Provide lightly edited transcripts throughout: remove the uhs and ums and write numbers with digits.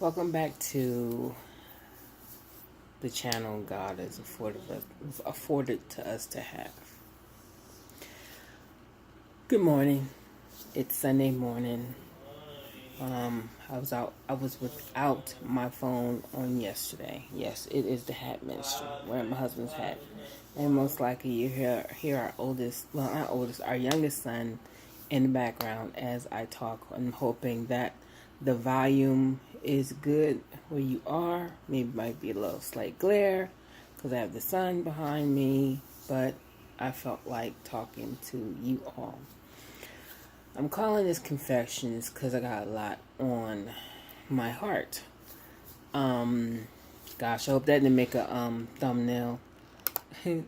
Welcome back to the channel God has afforded to us to have. Good morning. It's Sunday morning. I was without my phone on yesterday. Yes, it is the hat ministry. Wearing my husband's hat. And most likely you hear our our youngest son in the background as I talk. I'm hoping that the volume is good where you are. Maybe might be a little slight glare because I have the sun behind me, but I felt like talking to you all. I'm calling this confessions because I got a lot on my heart. Gosh, I hope that didn't make a thumbnail. And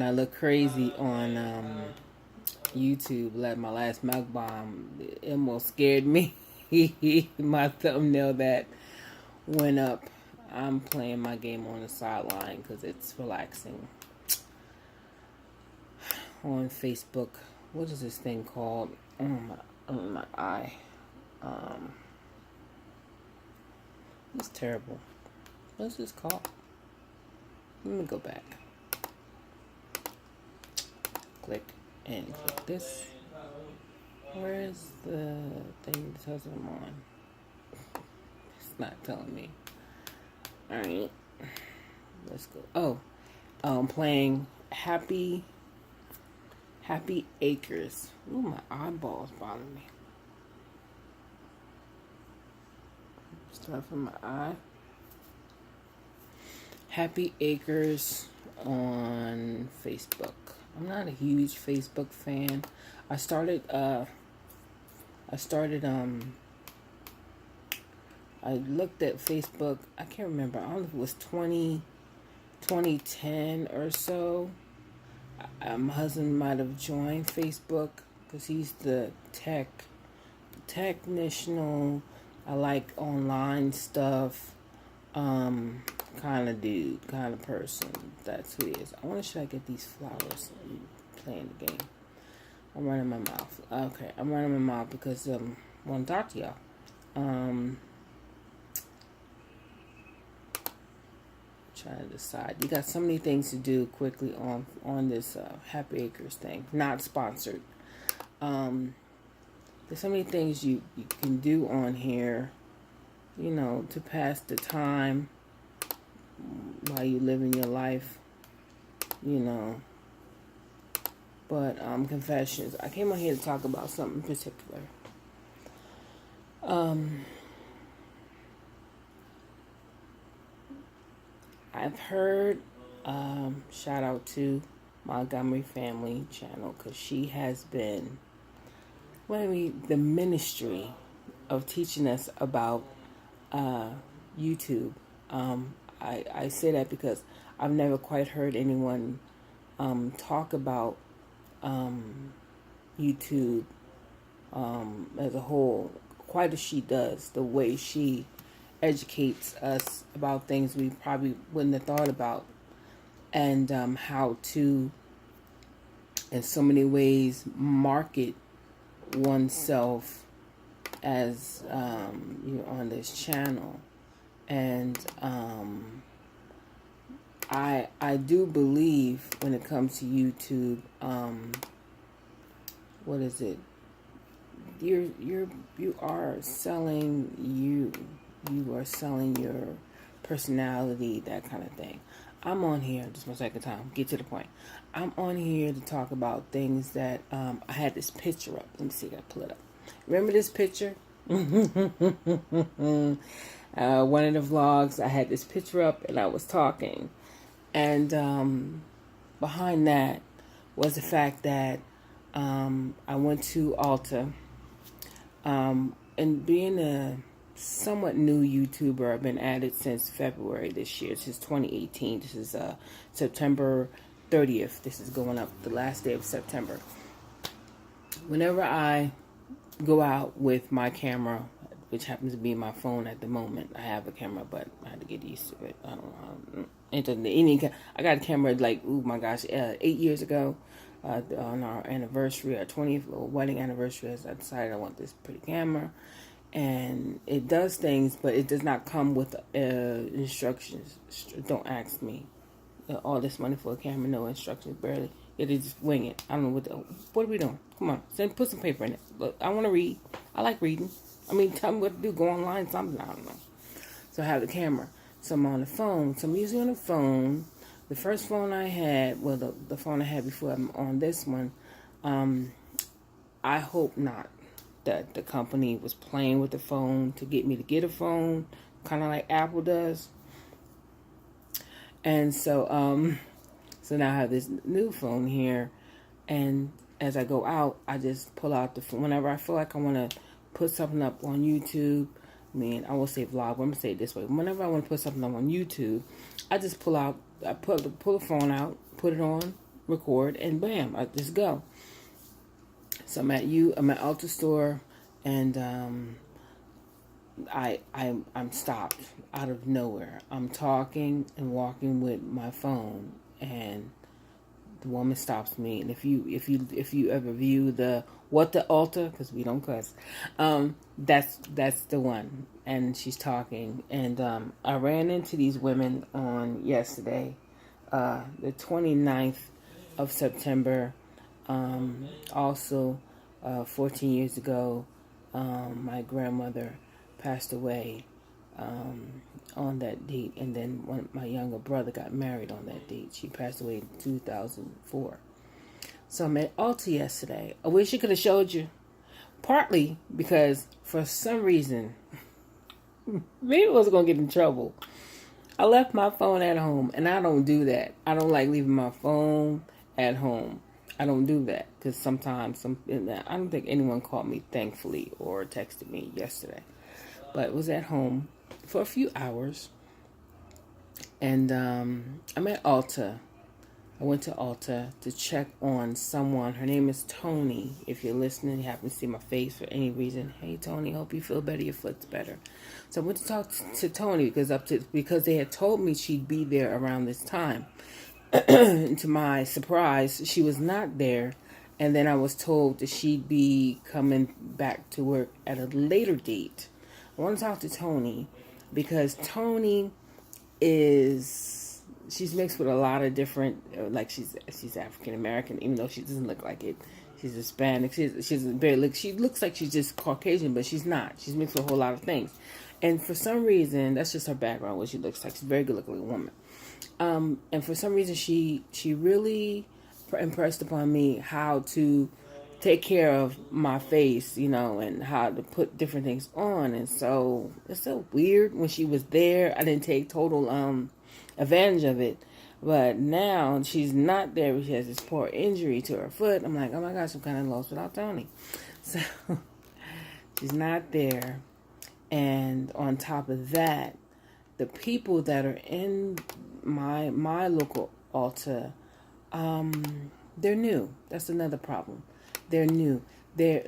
I look crazy on YouTube. Like my last mouth bomb, it almost scared me. My thumbnail that went up. I'm playing my game on the sideline because it's relaxing. On Facebook, what is this thing called? My eye. It's terrible. What's this called? Let me go back. Click and click this. Where is the thing that tells I'm on? It's not telling me. Alright. Let's go. Oh. I'm playing Happy Acres. Ooh, my eyeballs bother me. Start from my eye. Happy Acres on Facebook. I'm not a huge Facebook fan. I started I looked at Facebook, I can't remember, I don't know if it was 2010 or so. My husband might have joined Facebook because he's the technical, I like online stuff, kind of dude, kind of person. That's who he is. I wonder, should I get these flowers? I'm playing the game. I'm running my mouth. Okay, I'm running my mouth because I want to talk to y'all. Trying to decide. You got so many things to do quickly on this Happy Acres thing. Not sponsored. There's so many things you can do on here, to pass the time while you live in your life, But confessions. I came on here to talk about something particular. I've heard, shout out to Montgomery Family Channel, because she has been the ministry of teaching us about YouTube. I say that because I've never quite heard anyone talk about YouTube as a whole, quite as she does, the way she educates us about things we probably wouldn't have thought about, and how to, in so many ways, market oneself as on this channel. And I do believe when it comes to YouTube, what is it? You are selling you. You are selling your personality, that kind of thing. I'm on here, just my second time, get to the point. I'm on here to talk about things that, I had this picture up. Let me see if I can pull it up. Remember this picture? One of the vlogs, I had this picture up and I was talking. And behind that was the fact that I went to Alta. And being a somewhat new YouTuber, I've been at it since February this year. This is 2018. This is September 30th. This is going up the last day of September. Whenever I go out with my camera, which happens to be my phone at the moment, I have a camera, but I had to get used to it. I don't know. I got a camera like, oh my gosh, 8 years ago. On our anniversary, our 20th wedding anniversary, I decided I want this pretty camera. and it does things, but it does not come with instructions. Don't ask me. All this money for a camera, no instructions, barely. It is just wing it. I don't know what are we doing? Come on, put some paper in it. Look, I want to read. I like reading. I mean, tell me what to do. Go online, something. I don't know. So I have the camera. So I'm on the phone. So I'm usually on the phone. The first phone I had, well, the phone I had before I'm on this one, I hope not that the company was playing with the phone to get me to get a phone, kind of like Apple does. And so, so now I have this new phone here, and as I go out, I just pull out the phone. Whenever I feel like I want to put something up on YouTube, I will say vlog, but I'm going to say it this way. Whenever I want to put something up on YouTube, I just pull the phone out, put it on, record, and bam, I just go. So I'm at Ulta store, and I'm stopped out of nowhere. I'm talking and walking with my phone, and the woman stops me. And if you ever view the What the Ulta, because we don't cuss, that's the one. And she's talking, and I ran into these women on yesterday, the 29th of September. Also, 14 years ago, my grandmother passed away on that date, and then my younger brother got married on that date. She passed away in 2004. So I'm at Ulta yesterday. I wish I could have showed you, partly because for some reason, maybe I was going to get in trouble. I left my phone at home, and I don't do that. I don't like leaving my phone at home. I don't do that because sometimes I don't think anyone called me, thankfully, or texted me yesterday. But it was at home for a few hours, and I'm at Ulta. I went to Ulta to check on someone. Her name is Tony. If you're listening, you happen to see my face for any reason. Hey, Tony, hope you feel better. Your foot's better. So I went to talk to Tony because they had told me she'd be there around this time. To my surprise, she was not there. And then I was told that she'd be coming back to work at a later date. I want to talk to Tony because Tony she's mixed with a lot of different, like she's African American, even though she doesn't look like it. She's Hispanic. She looks like she's just Caucasian, but she's not. She's mixed with a whole lot of things. And for some reason, that's just her background, what she looks like. She's a very good looking woman. And for some reason, she really impressed upon me how to take care of my face, and how to put different things on. And so it's so weird when she was there. I didn't take total advantage of it. But now she's not there. She has this poor injury to her foot. I'm like, oh my gosh, I'm kind of lost without Tony. So she's not there. And on top of that, the people that are in my local Ulta, they're new. That's another problem. They're new. They're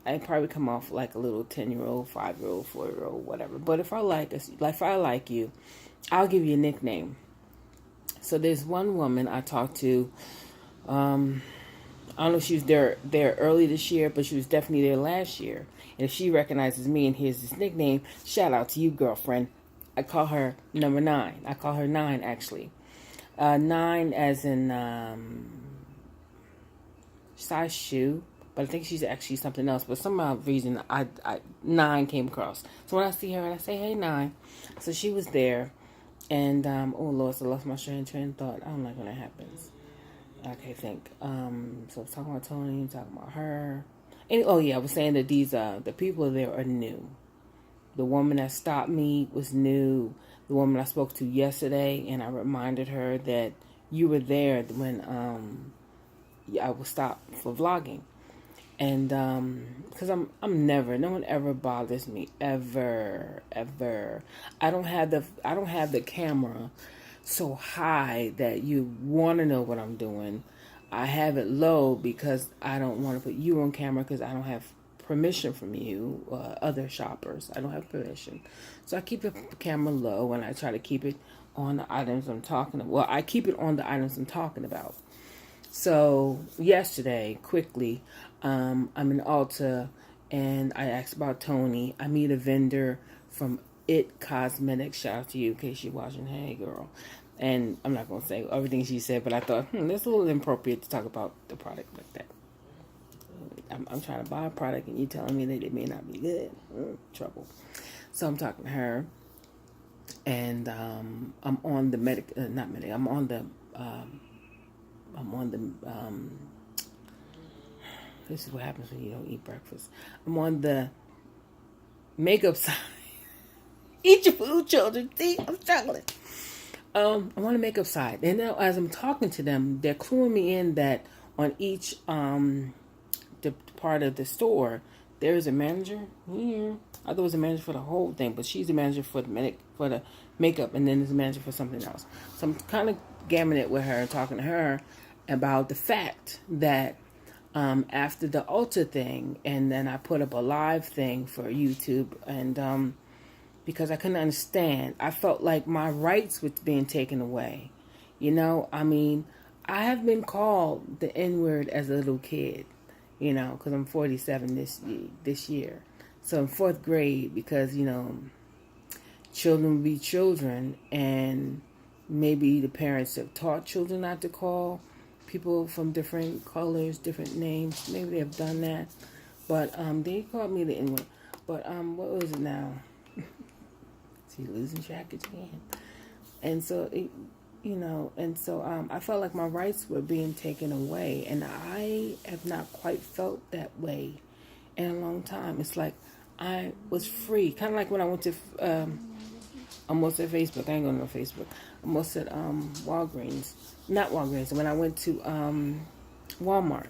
I probably come off like a little 10-year-old, 5-year-old, 4-year-old, whatever. But if I like you, I'll give you a nickname. So there's one woman I talked to. I don't know if she was there early this year, but she was definitely there last year. And if she recognizes me and hears this nickname, shout out to you, girlfriend. I call her number 9. I call her 9, actually. 9 as in size shoe. But I think she's actually something else. But some odd reason, I 9 came across. So when I see her, and I say, hey, 9. So she was there. And, oh, Lord, so I lost my train of thought. I don't like when that happens. I can't think. So I was talking about Tony, talking about her. And, I was saying that the people there are new. The woman that stopped me was new. The woman I spoke to yesterday, and I reminded her that you were there when I was stopped for vlogging. And because no one ever bothers me, ever. I don't have the camera so high that you want to know what I'm doing. I have it low because I don't want to put you on camera because I don't have permission from you, other shoppers. I don't have permission. So I keep the camera low and I try to keep it on the items I'm talking about. Well, I keep it on the items I'm talking about. So yesterday, quickly, I'm in Ulta, and I asked about Tony. I meet a vendor from It Cosmetics. Shout out to you in case you're watching. Hey, girl. And I'm not going to say everything she said, but I thought, that's a little inappropriate to talk about the product like that. I'm trying to buy a product, and you telling me that it may not be good. Trouble. So I'm talking to her, and I'm on the this is what happens when you don't eat breakfast. I'm on the makeup side. Eat your food, children. See, I'm struggling. I'm on the makeup side. And now as I'm talking to them, they're cluing me in that on each the part of the store, there is a manager. I thought it was a manager for the whole thing, but she's the manager for the makeup, and then there's a manager for something else. So I'm kind of gamming it with her, talking to her about the fact that after the Ulta thing, and then I put up a live thing for YouTube, and because I couldn't understand, I felt like my rights were being taken away. I mean, I have been called the N-word as a little kid, because I'm 47 this year. So in fourth grade, because, children will be children, and maybe the parents have taught children not to call people from different colors, different names. Maybe they have done that. But they called me the N-word. But what was it now? See, losing track again. And so, I felt like my rights were being taken away. And I have not quite felt that way in a long time. It's like I was free. Kind of like when I went to, almost at Facebook. I ain't going to Facebook. Almost at Walgreens. Not Walgreens. When I went to Walmart.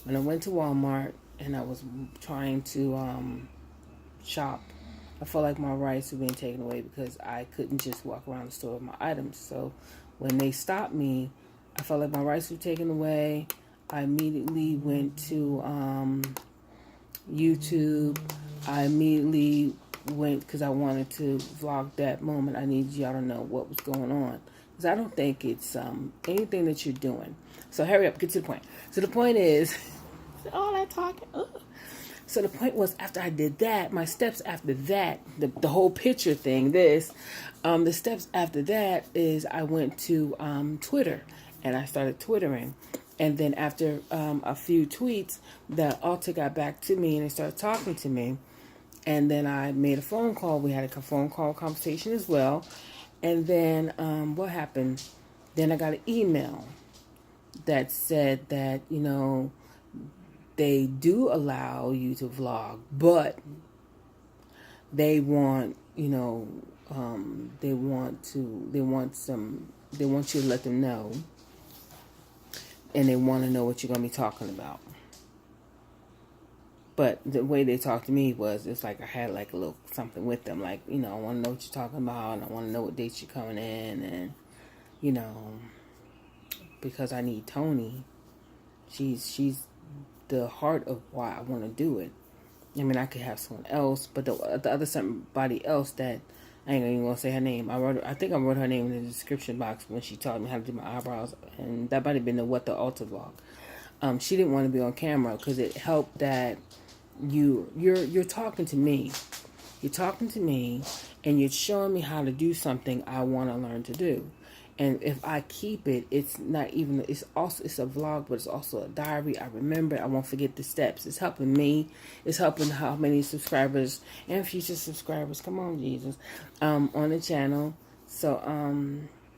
When I went to Walmart and I was trying to shop, I felt like my rights were being taken away because I couldn't just walk around the store with my items. So when they stopped me, I felt like my rights were taken away. I immediately went to YouTube. I immediately went because I wanted to vlog that moment. I needed y'all to know what was going on, because I don't think it's anything that you're doing. So hurry up, get to the point. So the point is, all that talking. So the point was, after I did that, my steps after that, the whole picture thing, the steps after that is I went to Twitter, and I started twittering. And then after a few tweets, the Ulta got back to me, and they started talking to me. And then I made a phone call. We had a phone call conversation as well. And then what happened? Then I got an email that said that, they do allow you to vlog, but they want, they want you to let them know, and they want to know what you're going to be talking about. But the way they talked to me was, it's like I had like a little something with them, like, I want to know what you're talking about, and I want to know what dates you're coming in, and, because I need Tony, she's the heart of why I want to do it. I mean, I could have someone else, but the other somebody else that I ain't even gonna say her name. I think I wrote her name in the description box when she taught me how to do my eyebrows, and that might have been the What the Ulta vlog. She didn't want to be on camera because it helped that you're talking to me. You're talking to me, and you're showing me how to do something I want to learn to do. And if I keep it, it's not even, it's a vlog, but it's also a diary. I remember, I won't forget the steps. It's helping me. It's helping how many subscribers and future subscribers, come on, Jesus, on the channel. So,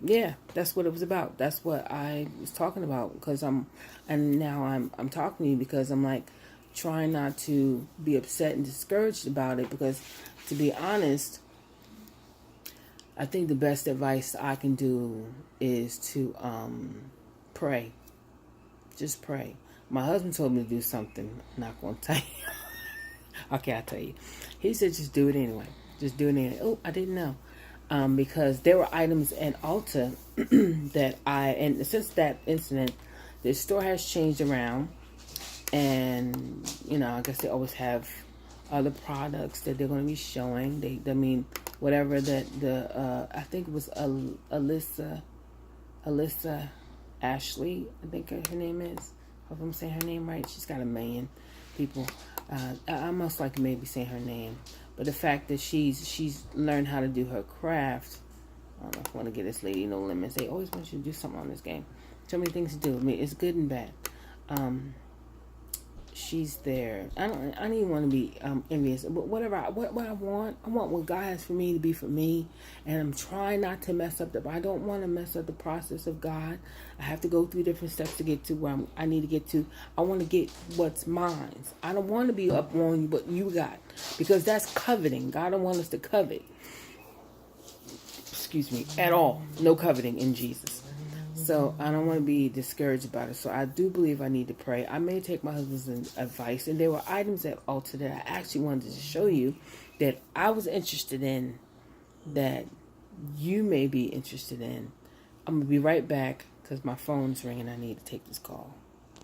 yeah, that's what it was about. That's what I was talking about, because I'm talking to you because I'm like trying not to be upset and discouraged about it, because to be honest, I think the best advice I can do is to pray. Just pray. My husband told me to do something. I'm not going to tell you. Okay, I'll tell you. He said just do it anyway. Just do it anyway. Oh, I didn't know. Because there were items at Ulta and since that incident, the store has changed around. And, I guess they always have other products that they're going to be showing. Whatever that I think it was Alyssa Ashley, I think her name is. Hope I'm saying her name right. She's got 1 million people. I most likely maybe saying her name, but the fact that she's learned how to do her craft. I don't know if I want to get this lady No Limits. They always want you to do something on this game. So many things to do. I mean, it's good and bad. She's there. I don't even want to be envious. But whatever. What I want what God has for me to be for me, and I'm trying not to mess up I don't want to mess up the process of God. I have to go through different steps to get to where I need to get to. I want to get what's mine. I don't want to be up on what you got, because that's coveting. God don't want us to covet. Excuse me, at all. No coveting in Jesus. So I don't want to be discouraged about it. So I do believe I need to pray. I may take my husband's advice. And there were items at altar that I actually wanted to show you that I was interested in, that you may be interested in. I'm going to be right back because my phone's ringing. I need to take this call.